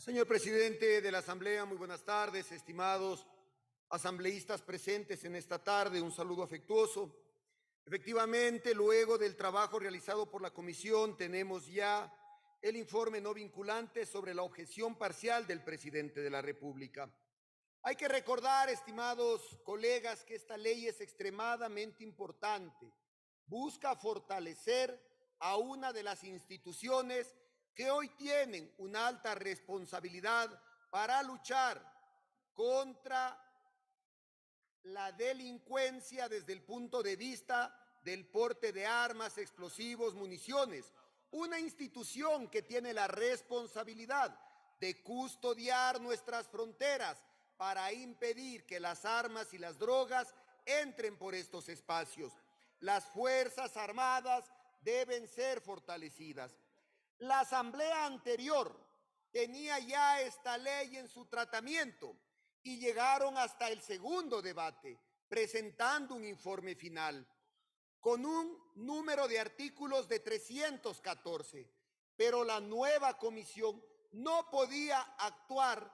Señor presidente de la Asamblea, muy buenas tardes, estimados asambleístas presentes en esta tarde, un saludo afectuoso. Efectivamente, luego del trabajo realizado por la comisión, tenemos ya el informe no vinculante sobre la objeción parcial del presidente de la República. Hay que recordar, estimados colegas, que esta ley es extremadamente importante. Busca fortalecer a una de las instituciones que hoy tienen una alta responsabilidad para luchar contra la delincuencia desde el punto de vista del porte de armas, explosivos, municiones. Una institución que tiene la responsabilidad de custodiar nuestras fronteras para impedir que las armas y las drogas entren por estos espacios. Las Fuerzas Armadas deben ser fortalecidas. La Asamblea anterior tenía ya esta ley en su tratamiento y llegaron hasta el segundo debate, presentando un informe final con un número de artículos de 314, pero la nueva comisión no podía actuar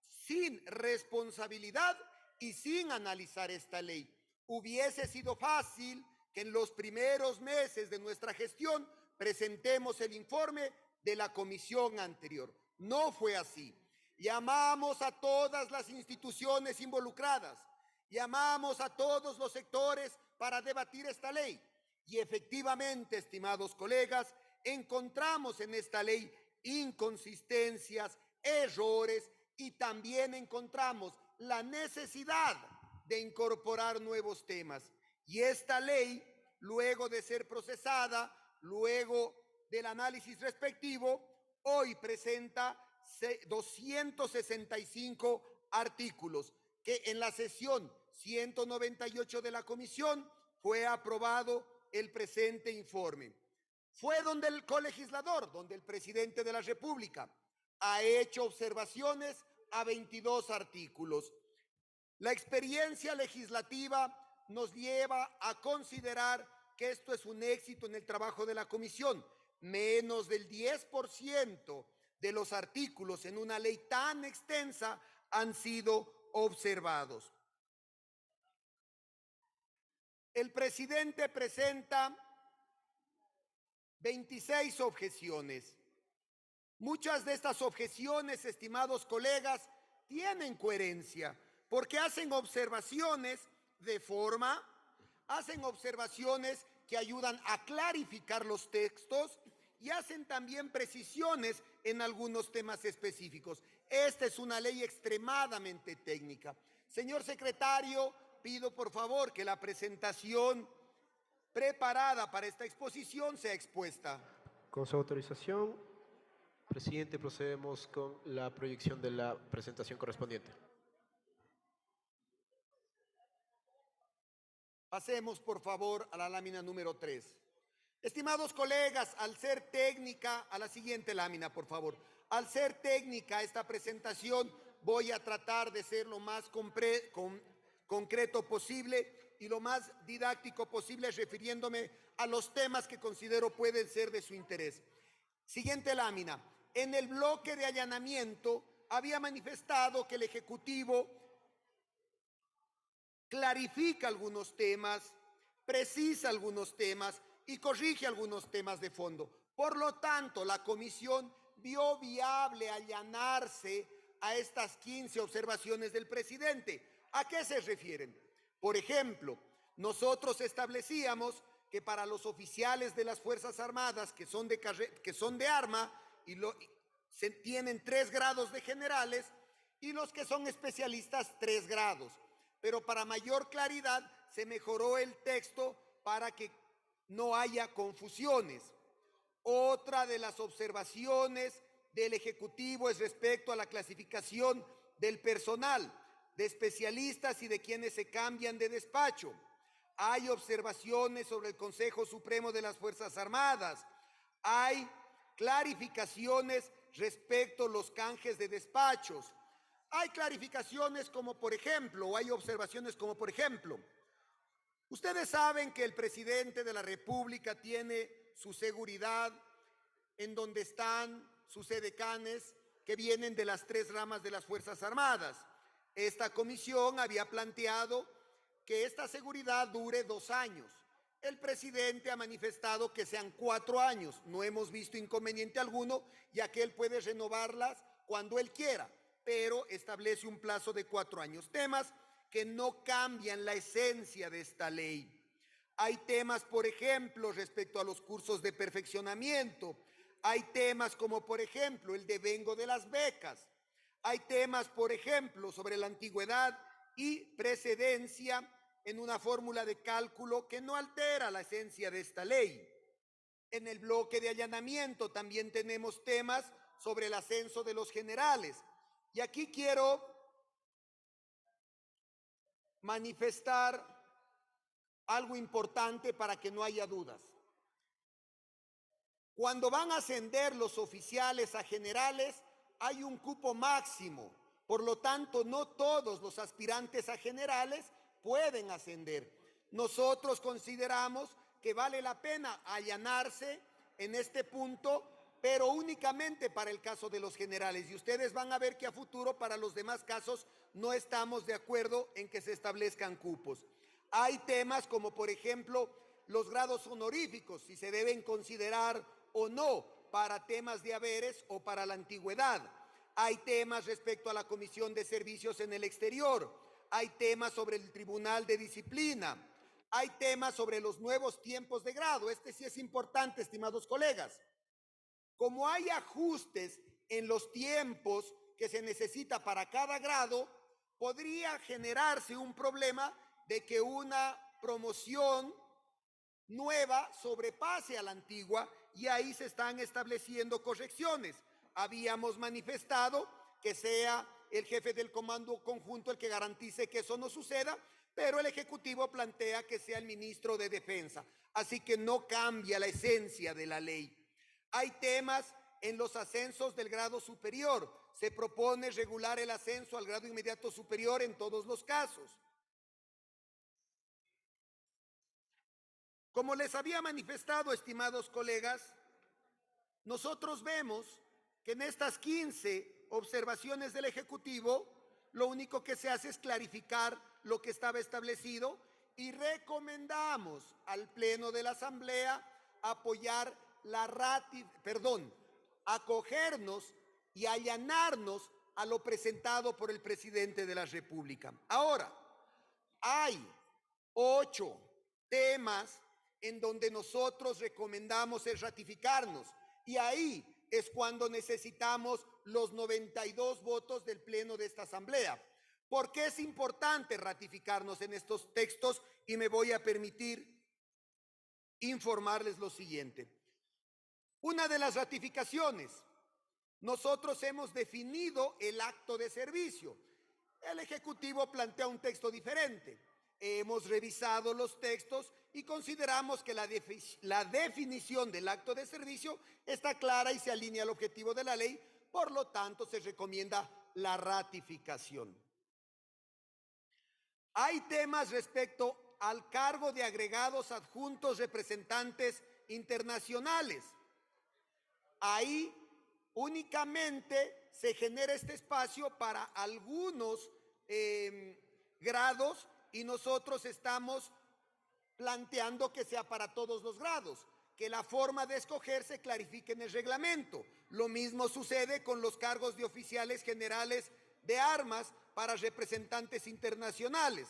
sin responsabilidad y sin analizar esta ley. Hubiese sido fácil que en los primeros meses de nuestra gestión presentemos el informe de la comisión anterior. No fue así. Llamamos a todas las instituciones involucradas, llamamos a todos los sectores para debatir esta ley. Y efectivamente, estimados colegas, encontramos en esta ley inconsistencias, errores y también encontramos la necesidad de incorporar nuevos temas. Y esta ley, luego de ser procesada, luego del análisis respectivo, hoy presenta 265 artículos que en la sesión 198 de la comisión fue aprobado el presente informe. Fue donde el colegislador, donde el presidente de la República ha hecho observaciones a 22 artículos. La experiencia legislativa nos lleva a considerar que esto es un éxito en el trabajo de la comisión. Menos del 10% de los artículos en una ley tan extensa han sido observados. El presidente presenta 26 objeciones. Muchas de estas objeciones, estimados colegas, tienen coherencia porque hacen observaciones de forma, hacen observaciones que ayudan a clarificar los textos y hacen también precisiones en algunos temas específicos. Esta es una ley extremadamente técnica. Señor secretario, pido por favor que la presentación preparada para esta exposición sea expuesta. Con su autorización, presidente, procedemos con la proyección de la presentación correspondiente. Pasemos, por favor, a la lámina número 3. Estimados colegas, al ser técnica, a la siguiente lámina, por favor. Al ser técnica esta presentación, voy a tratar de ser lo más concreto posible y lo más didáctico posible, refiriéndome a los temas que considero pueden ser de su interés. Siguiente lámina. En el bloque de allanamiento había manifestado que el Ejecutivo clarifica algunos temas, precisa algunos temas y corrige algunos temas de fondo. Por lo tanto, la comisión vio viable allanarse a estas 15 observaciones del presidente. ¿A qué se refieren? Por ejemplo, nosotros establecíamos que para los oficiales de las Fuerzas Armadas que son de arma y tienen 3 grados de generales y los que son especialistas 3 grados. Pero para mayor claridad se mejoró el texto para que no haya confusiones. Otra de las observaciones del Ejecutivo es respecto a la clasificación del personal, de especialistas y de quienes se cambian de despacho. Hay observaciones sobre el Consejo Supremo de las Fuerzas Armadas. Hay clarificaciones respecto a los canjes de despachos. Hay clarificaciones como por ejemplo, o hay observaciones como por ejemplo, ustedes saben que el presidente de la República tiene su seguridad en donde están sus edecanes que vienen de las 3 ramas de las Fuerzas Armadas. Esta comisión había planteado que esta seguridad dure 2 años. El presidente ha manifestado que sean 4 años. No hemos visto inconveniente alguno, ya que él puede renovarlas cuando él quiera, pero establece un plazo de 4 años. Temas que no cambian la esencia de esta ley. Hay temas, por ejemplo, respecto a los cursos de perfeccionamiento. Hay temas como, por ejemplo, el devengo de las becas. Hay temas, por ejemplo, sobre la antigüedad y precedencia en una fórmula de cálculo que no altera la esencia de esta ley. En el bloque de allanamiento también tenemos temas sobre el ascenso de los generales. Y aquí quiero manifestar algo importante para que no haya dudas. Cuando van a ascender los oficiales a generales, hay un cupo máximo. Por lo tanto, no todos los aspirantes a generales pueden ascender. Nosotros consideramos que vale la pena allanarse en este punto, pero únicamente para el caso de los generales. Y ustedes van a ver que a futuro para los demás casos no estamos de acuerdo en que se establezcan cupos. Hay temas como, por ejemplo, los grados honoríficos, si se deben considerar o no para temas de haberes o para la antigüedad. Hay temas respecto a la Comisión de Servicios en el Exterior. Hay temas sobre el Tribunal de Disciplina. Hay temas sobre los nuevos tiempos de grado. Este sí es importante, estimados colegas. Como hay ajustes en los tiempos que se necesita para cada grado, podría generarse un problema de que una promoción nueva sobrepase a la antigua, y ahí se están estableciendo correcciones. Habíamos manifestado que sea el jefe del comando conjunto el que garantice que eso no suceda, pero el Ejecutivo plantea que sea el ministro de Defensa. Así que no cambia la esencia de la ley. Hay temas en los ascensos del grado superior. Se propone regular el ascenso al grado inmediato superior en todos los casos. Como les había manifestado, estimados colegas, nosotros vemos que en estas 15 observaciones del Ejecutivo, lo único que se hace es clarificar lo que estaba establecido y recomendamos al Pleno de la Asamblea apoyar acogernos y allanarnos a lo presentado por el presidente de la República. Ahora, hay 8 temas en donde nosotros recomendamos es ratificarnos, y ahí es cuando necesitamos los 92 votos del Pleno de esta Asamblea. ¿Por qué es importante ratificarnos en estos textos? Y me voy a permitir informarles lo siguiente. Una de las ratificaciones, nosotros hemos definido el acto de servicio. El Ejecutivo plantea un texto diferente. Hemos revisado los textos y consideramos que la definición del acto de servicio está clara y se alinea al objetivo de la ley. Por lo tanto, se recomienda la ratificación. Hay temas respecto al cargo de agregados adjuntos representantes internacionales. Ahí únicamente se genera este espacio para algunos grados, y nosotros estamos planteando que sea para todos los grados, que la forma de escoger se clarifique en el reglamento. Lo mismo sucede con los cargos de oficiales generales de armas para representantes internacionales.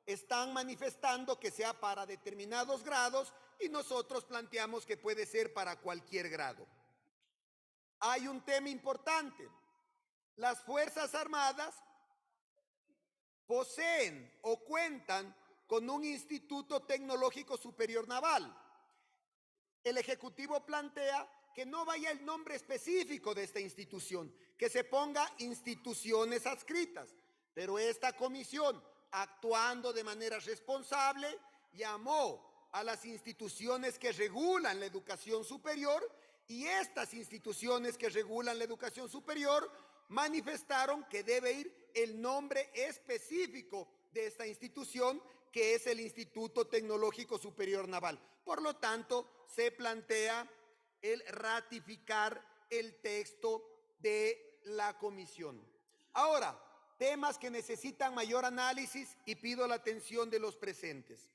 Están manifestando que sea para determinados grados y nosotros planteamos que puede ser para cualquier grado. Hay un tema importante. Las Fuerzas Armadas poseen o cuentan con un Instituto Tecnológico Superior Naval. El Ejecutivo plantea que no vaya el nombre específico de esta institución, que se ponga instituciones adscritas, pero esta comisión, actuando de manera responsable, llamó a las instituciones que regulan la educación superior, y estas instituciones que regulan la educación superior manifestaron que debe ir el nombre específico de esta institución, que es el Instituto Tecnológico Superior Naval. Por lo tanto, se plantea el ratificar el texto de la comisión. Ahora, temas que necesitan mayor análisis y pido la atención de los presentes.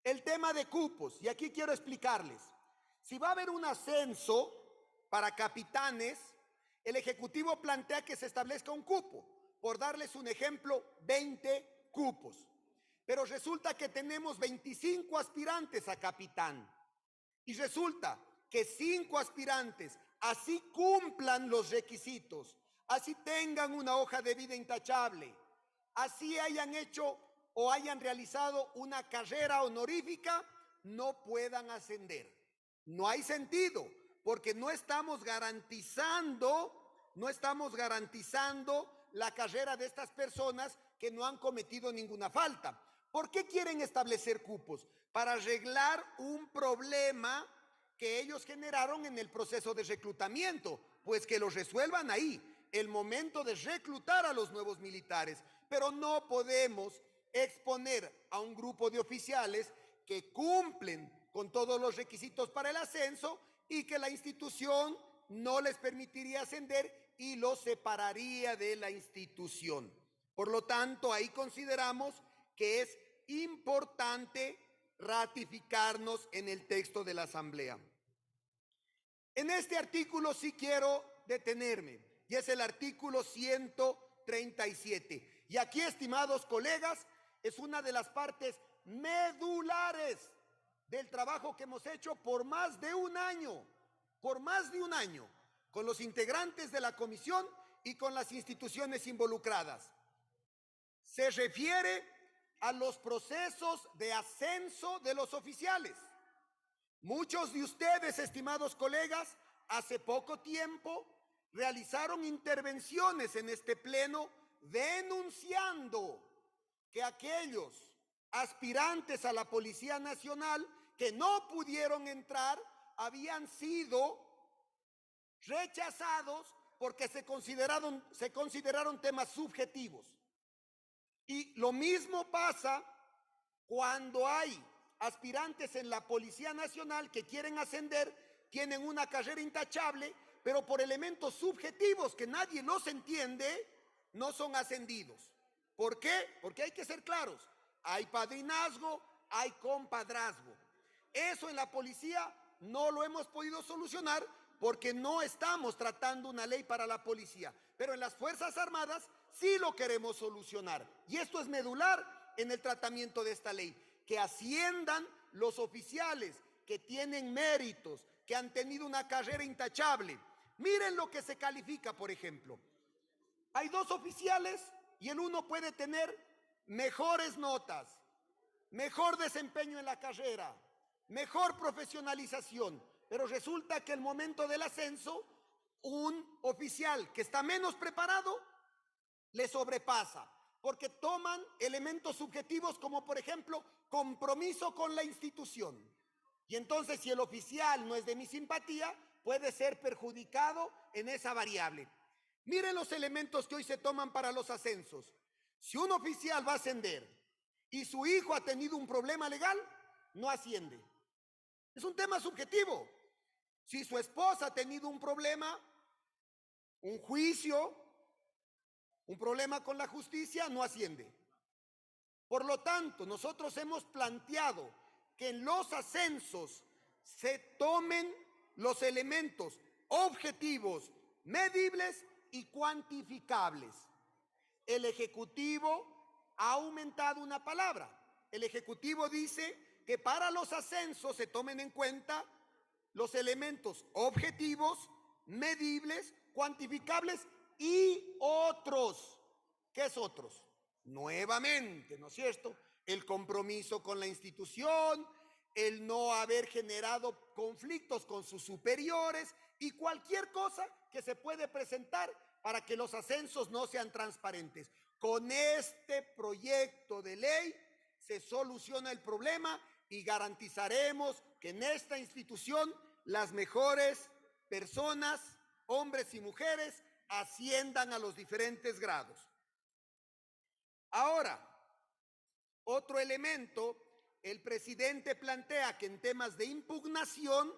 El tema de cupos, y aquí quiero explicarles. Si va a haber un ascenso para capitanes, el Ejecutivo plantea que se establezca un cupo. Por darles un ejemplo, 20 cupos. Pero resulta que tenemos 25 aspirantes a capitán. Y resulta que 5 aspirantes, así cumplan los requisitos, así tengan una hoja de vida intachable, así hayan hecho o hayan realizado una carrera honorífica, no puedan ascender. No hay sentido, porque no estamos garantizando la carrera de estas personas que no han cometido ninguna falta. ¿Por qué quieren establecer cupos? Para arreglar un problema que ellos generaron en el proceso de reclutamiento, pues que lo resuelvan ahí, el momento de reclutar a los nuevos militares. Pero no podemos exponer a un grupo de oficiales que cumplen con todos los requisitos para el ascenso y que la institución no les permitiría ascender y los separaría de la institución. Por lo tanto, ahí consideramos que es importante ratificarnos en el texto de la Asamblea. En este artículo sí quiero detenerme, y es el artículo 137. Y aquí, estimados colegas, es una de las partes medulares del trabajo que hemos hecho por más de un año, con los integrantes de la comisión y con las instituciones involucradas. Se refiere a los procesos de ascenso de los oficiales. Muchos de ustedes, estimados colegas, hace poco tiempo realizaron intervenciones en este pleno denunciando que aquellos aspirantes a la Policía Nacional que no pudieron entrar habían sido rechazados porque se consideraron temas subjetivos. Y lo mismo pasa cuando hay aspirantes en la Policía Nacional que quieren ascender, tienen una carrera intachable, pero por elementos subjetivos que nadie los entiende, no son ascendidos. ¿Por qué? Porque hay que ser claros. Hay padrinazgo, hay compadrazgo. Eso en la policía no lo hemos podido solucionar porque no estamos tratando una ley para la policía. Pero en las Fuerzas Armadas sí lo queremos solucionar. Y esto es medular en el tratamiento de esta ley. Que asciendan los oficiales que tienen méritos, que han tenido una carrera intachable. Miren lo que se califica, por ejemplo. Hay 2 oficiales y el uno puede tener mejores notas, mejor desempeño en la carrera, mejor profesionalización, pero resulta que el momento del ascenso, un oficial que está menos preparado le sobrepasa, porque toman elementos subjetivos como, por ejemplo, compromiso con la institución. Y entonces, si el oficial no es de mi simpatía, puede ser perjudicado en esa variable. Miren los elementos que hoy se toman para los ascensos. Si un oficial va a ascender y su hijo ha tenido un problema legal, no asciende. Es un tema subjetivo. Si su esposa ha tenido un problema, un juicio, un problema con la justicia, no asciende. Por lo tanto, nosotros hemos planteado que en los ascensos se tomen los elementos objetivos, medibles y cuantificables. El Ejecutivo ha aumentado una palabra. El Ejecutivo dice que para los ascensos se tomen en cuenta los elementos objetivos, medibles, cuantificables y otros. ¿Qué es otros? Nuevamente, ¿no es cierto? El compromiso con la institución, el no haber generado conflictos con sus superiores y cualquier cosa que se puede presentar para que los ascensos no sean transparentes. Con este proyecto de ley se soluciona el problema y garantizaremos que en esta institución las mejores personas, hombres y mujeres, asciendan a los diferentes grados. Ahora, otro elemento, el presidente plantea que en temas de impugnación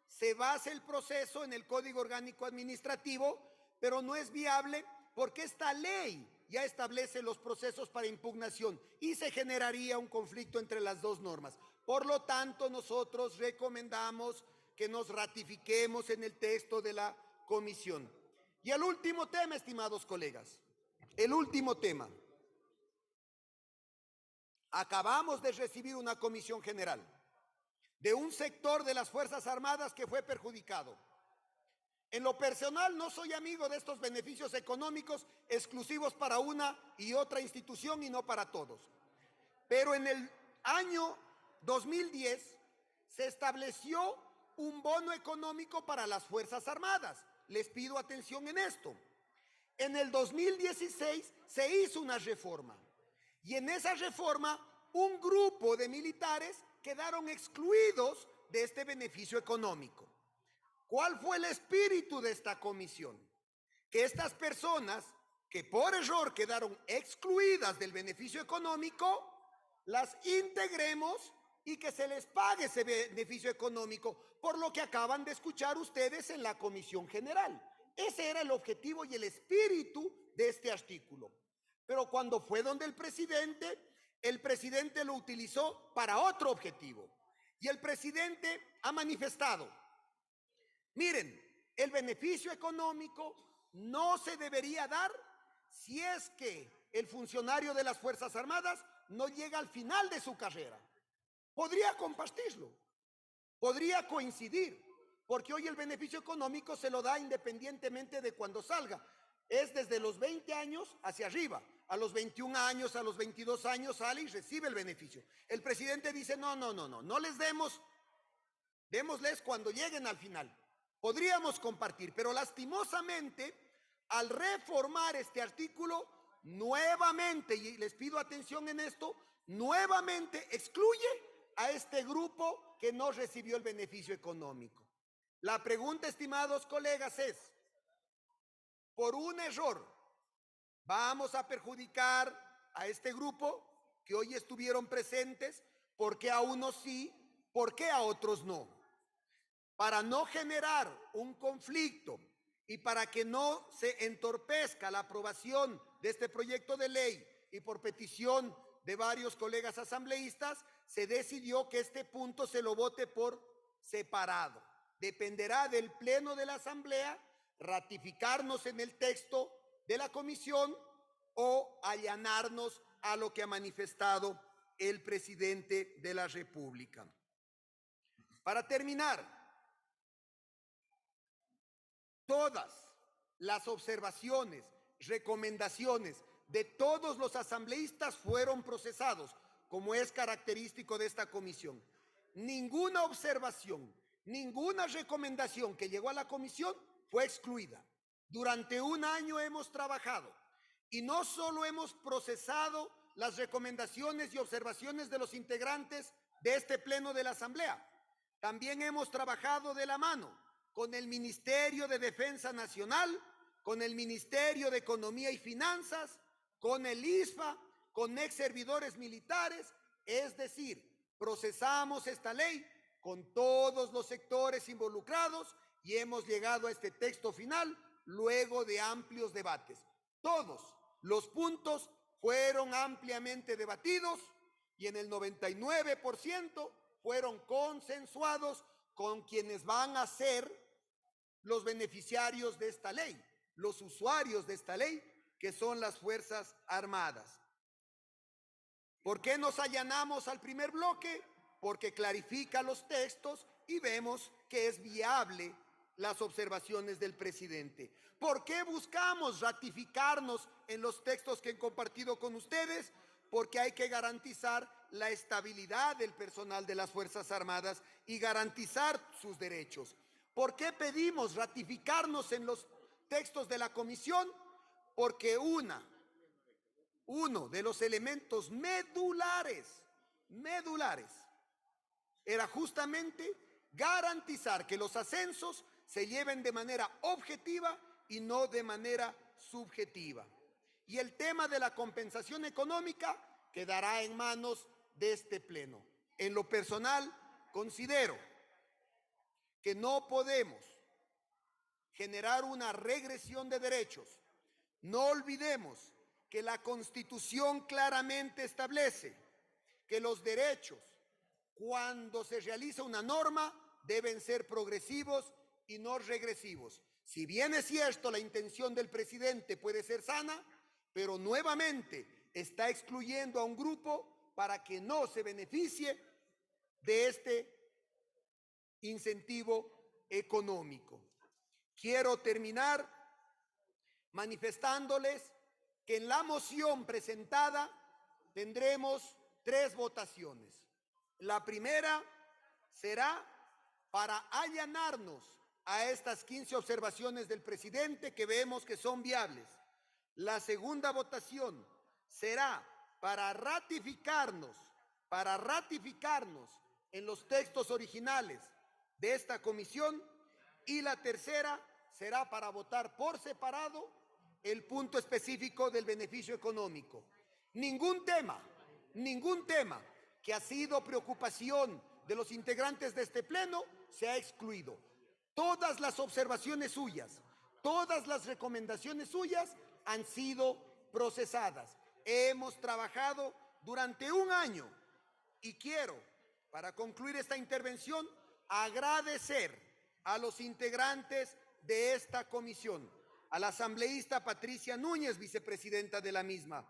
se basa el proceso en el Código Orgánico Administrativo, pero no es viable porque esta ley ya establece los procesos para impugnación y se generaría un conflicto entre las dos normas. Por lo tanto, nosotros recomendamos que nos ratifiquemos en el texto de la comisión. Y el último tema, estimados colegas, el último tema. Acabamos de recibir una comisión general de un sector de las Fuerzas Armadas que fue perjudicado. En lo personal, no soy amigo de estos beneficios económicos exclusivos para una y otra institución y no para todos. Pero en el año 2010 se estableció un bono económico para las Fuerzas Armadas. Les pido atención en esto. En el 2016 se hizo una reforma y en esa reforma un grupo de militares quedaron excluidos de este beneficio económico. ¿Cuál fue el espíritu de esta comisión? Que estas personas que por error quedaron excluidas del beneficio económico, las integremos y que se les pague ese beneficio económico, por lo que acaban de escuchar ustedes en la Comisión General. Ese era el objetivo y el espíritu de este artículo. Pero cuando fue donde el presidente lo utilizó para otro objetivo. Y el presidente ha manifestado: miren, el beneficio económico no se debería dar si es que el funcionario de las Fuerzas Armadas no llega al final de su carrera. Podría compartirlo, podría coincidir, porque hoy el beneficio económico se lo da independientemente de cuando salga. Es desde los 20 años hacia arriba. A los 21 años, a los 22 años sale y recibe el beneficio. El presidente dice: no les demos, démosles cuando lleguen al final. Podríamos compartir, pero lastimosamente, al reformar este artículo, nuevamente, y les pido atención en esto, nuevamente excluye a este grupo que no recibió el beneficio económico. La pregunta, estimados colegas, es: por un error, ¿vamos a perjudicar a este grupo que hoy estuvieron presentes? ¿Por qué a unos sí? ¿Por qué a otros no? Para no generar un conflicto y para que no se entorpezca la aprobación de este proyecto de ley y por petición de varios colegas asambleístas, se decidió que este punto se lo vote por separado. Dependerá del Pleno de la Asamblea ratificarnos en el texto de la comisión o allanarnos a lo que ha manifestado el presidente de la República. Para terminar, todas las observaciones, recomendaciones de todos los asambleístas fueron procesados, como es característico de esta comisión. Ninguna observación, ninguna recomendación que llegó a la comisión fue excluida. Durante un año hemos trabajado y no solo hemos procesado las recomendaciones y observaciones de los integrantes de este pleno de la Asamblea, también hemos trabajado de la mano con el Ministerio de Defensa Nacional, con el Ministerio de Economía y Finanzas, con el ISFA, con ex servidores militares, es decir, procesamos esta ley con todos los sectores involucrados y hemos llegado a este texto final luego de amplios debates. Todos los puntos fueron ampliamente debatidos y en el 99% fueron consensuados con quienes van a ser los beneficiarios de esta ley, los usuarios de esta ley, que son las Fuerzas Armadas. ¿Por qué nos allanamos al primer bloque? Porque clarifica los textos y vemos que es viable las observaciones del presidente. ¿Por qué buscamos ratificarnos en los textos que he compartido con ustedes? Porque hay que garantizar la estabilidad del personal de las Fuerzas Armadas y garantizar sus derechos. ¿Por qué pedimos ratificarnos en los textos de la comisión? Porque uno de los elementos medulares, era justamente garantizar que los ascensos se lleven de manera objetiva y no de manera subjetiva. Y el tema de la compensación económica quedará en manos de este pleno. En lo personal, considero que no podemos generar una regresión de derechos. No olvidemos que la Constitución claramente establece que los derechos, cuando se realiza una norma, deben ser progresivos y no regresivos. Si bien es cierto, la intención del presidente puede ser sana, pero nuevamente está excluyendo a un grupo para que no se beneficie de este incentivo económico. Quiero terminar manifestándoles que en la moción presentada tendremos 3 votaciones. La primera será para allanarnos a estas 15 observaciones del presidente que vemos que son viables. La segunda votación será para ratificarnos en los textos originales de esta comisión, y la tercera será para votar por separado el punto específico del beneficio económico. Ningún tema que ha sido preocupación de los integrantes de este pleno se ha excluido. Todas las observaciones suyas, todas las recomendaciones suyas han sido procesadas. Hemos trabajado durante un año y quiero, para concluir esta intervención, agradecer a los integrantes de esta comisión, a la asambleísta Patricia Núñez, vicepresidenta de la misma,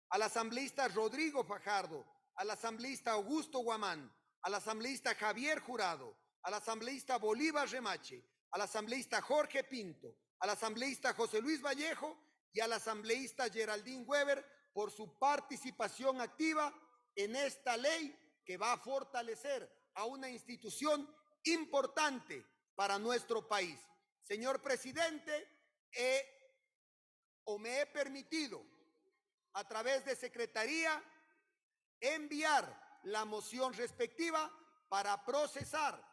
al asambleísta Rodrigo Fajardo, al asambleísta Augusto Guamán, al asambleísta Javier Jurado, al asambleísta Bolívar Remache, al asambleísta Jorge Pinto, al asambleísta José Luis Vallejo y al asambleísta Geraldine Weber por su participación activa en esta ley que va a fortalecer a una institución importante para nuestro país. Señor presidente, me he permitido a través de Secretaría enviar la moción respectiva para procesar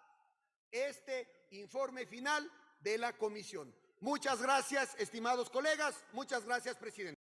este informe final de la comisión. Muchas gracias, estimados colegas. Muchas gracias, presidente.